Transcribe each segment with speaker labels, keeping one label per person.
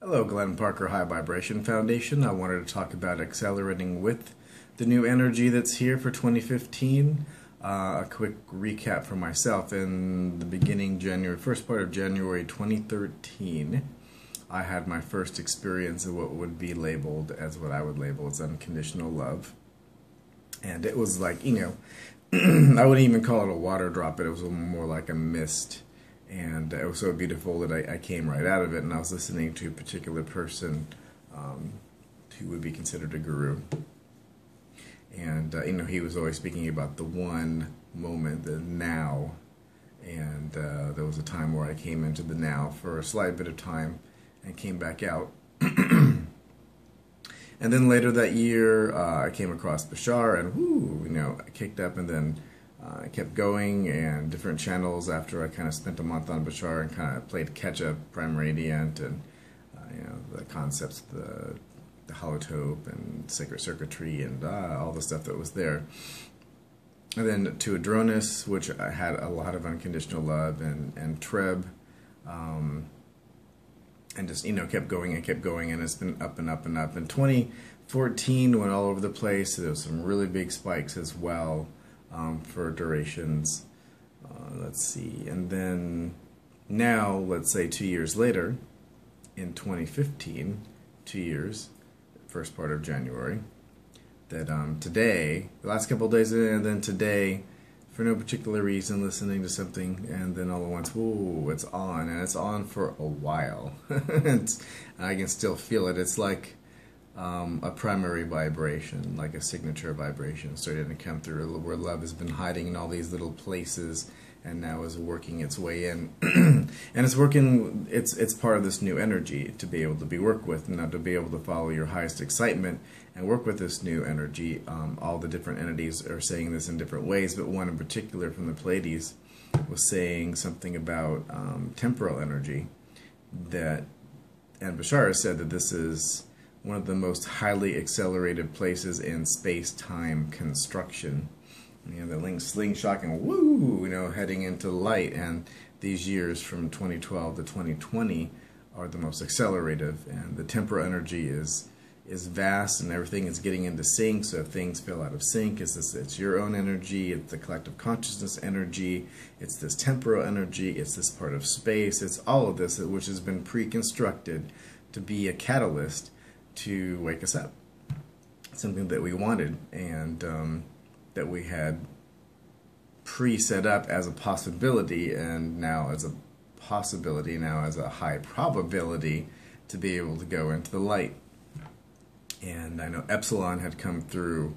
Speaker 1: Hello, Glenn Parker High Vibration Foundation. I wanted to talk about accelerating with the new energy that's here for 2015. A quick recap for myself. In the beginning, first part of January 2013, I had my first experience of what would be labeled as what I would label as unconditional love. And it was like, I wouldn't even call it a water drop, but it was more like a mist. And it was so beautiful that I came right out of it, and I was listening to a particular person who would be considered a guru. And, he was always speaking about the one moment, the now. And there was a time where I came into the now for a slight bit of time and came back out. And then later that year, I came across Bashar, and I kicked up, and then I kept going, and different channels after I kind of spent a month on Bashar and kind of played catch-up, Prime Radiant, and the concepts, the holotope and sacred circuitry and all the stuff that was there. And then to Adronis, which I had a lot of unconditional love, and TReb, and just kept going and kept going, and it's been up and up and up. In 2014 went all over the place. There was some really big spikes as well. For durations, let's see, and then now, let's say 2 years later, in 2015, 2 years, first part of January, that today, the last couple of days, and then today, for no particular reason, listening to something, and then all at once, whoa, it's on, and it's on for a while. I can still feel it. It's like a primary vibration, like a signature vibration, starting to come through, where love has been hiding in all these little places and now is working its way in. And it's working, it's part of this new energy to be able to be worked with, and now to be able to follow your highest excitement and work with this new energy. All the different entities are saying this in different ways, but one in particular from the Pleiades was saying something about temporal energy, and Bashar said that this is one of the most highly accelerated places in space-time construction. The slingshot and woo, heading into light, and these years from 2012 to 2020 are the most accelerative, and the temporal energy is vast, and everything is getting into sync. So if things fell out of sync, it's your own energy, it's the collective consciousness energy, it's this temporal energy, it's this part of space, it's all of this which has been pre-constructed to be a catalyst to wake us up. Something that we wanted, and that we had pre-set up as a possibility, and now as a possibility, now as a high probability to be able to go into the light. And I know Epsilon had come through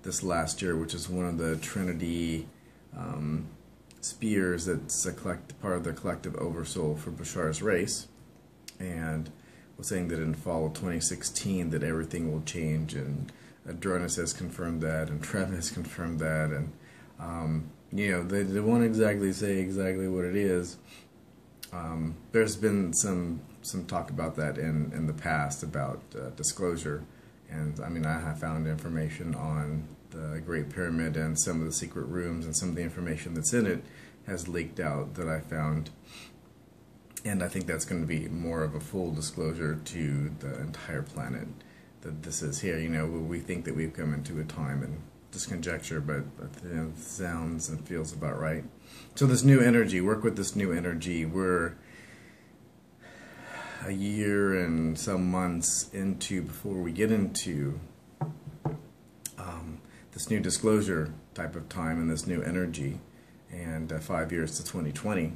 Speaker 1: this last year, which is one of the Trinity spheres that's part of the collective oversoul for Bashar's race, and was saying that in fall of 2016 that everything will change, and Adronis has confirmed that, and TReb has confirmed that, and they won't exactly say exactly what it is. There's been some talk about that in the past about disclosure, and I have found information on the Great Pyramid and some of the secret rooms, and some of the information that's in it has leaked out that I found. And I think that's going to be more of a full disclosure to the entire planet, that this is here. We think that we've come into a time, and just conjecture, but it sounds and feels about right. So this new energy, work with this new energy. We're a year and some months into, before we get into this new disclosure type of time and this new energy, and 5 years to 2020.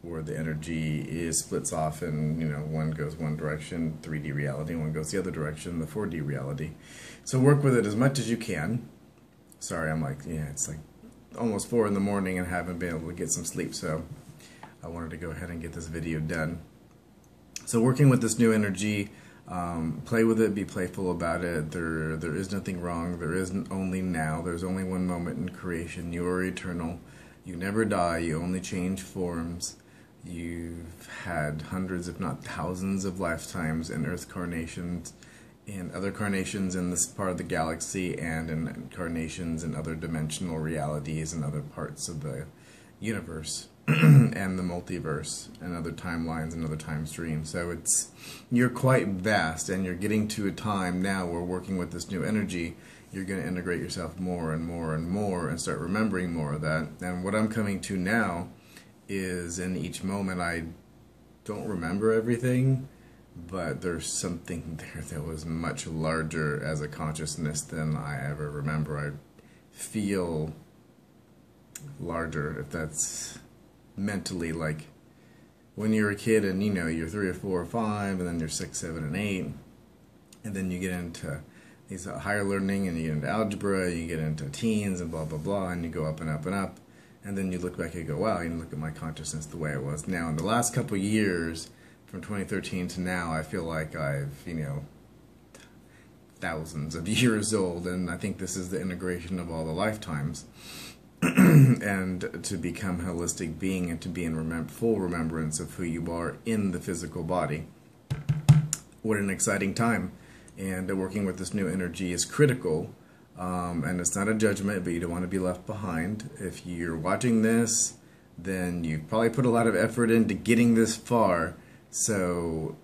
Speaker 1: Where the energy splits off, and one goes one direction, 3D reality, one goes the other direction, the 4D reality. So work with it as much as you can. Sorry, it's like almost 4 in the morning and haven't been able to get some sleep, so I wanted to go ahead and get this video done. So working with this new energy, play with it, be playful about it. There is nothing wrong. There isn't only now. There's only one moment in creation. You are eternal. You never die. You only change forms. You've had hundreds, if not thousands, of lifetimes in Earth carnations, in other carnations in this part of the galaxy, and in incarnations in other dimensional realities and other parts of the universe. and the multiverse and other timelines and other time streams. So you're quite vast, and you're getting to a time now where working with this new energy, you're going to integrate yourself more and more and more and start remembering more of that. And what I'm coming to now is in each moment I don't remember everything, but there's something there that was much larger as a consciousness than I ever remember. I feel larger, if that's mentally, like when you're a kid and you know you're 3 or 4 or 5, and then you're 6, 7, and 8, and then you get into these higher learning, and you get into algebra, you get into teens and blah blah blah, and you go up and up and up, and then you look back and you go, wow, you look at my consciousness the way it was now. In the last couple of years, from 2013 to now, I feel like I've, thousands of years old, and I think this is the integration of all the lifetimes. And to become a holistic being and to be in full remembrance of who you are in the physical body. What an exciting time. And working with this new energy is critical. And it's not a judgment, but you don't want to be left behind. If you're watching this, then you've probably put a lot of effort into getting this far. So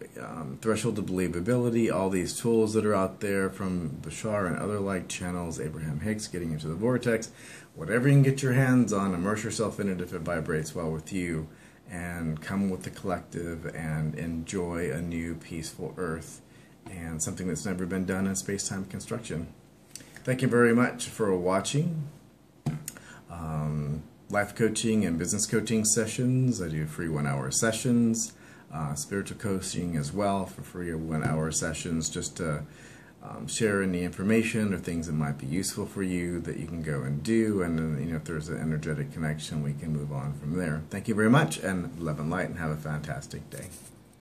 Speaker 1: threshold of believability, all these tools that are out there from Bashar and other like channels, Abraham-Hicks, getting into the vortex, whatever you can get your hands on, immerse yourself in it if it vibrates well with you, and come with the collective and enjoy a new peaceful earth and something that's never been done in space-time construction. Thank you very much for watching. Life coaching and business coaching sessions. I do free 1-hour sessions. Spiritual coaching as well for free 1-hour sessions, just to share any information or things that might be useful for you that you can go and do, and then if there's an energetic connection, we can move on from there. Thank you very much, and love and light, and have a fantastic day.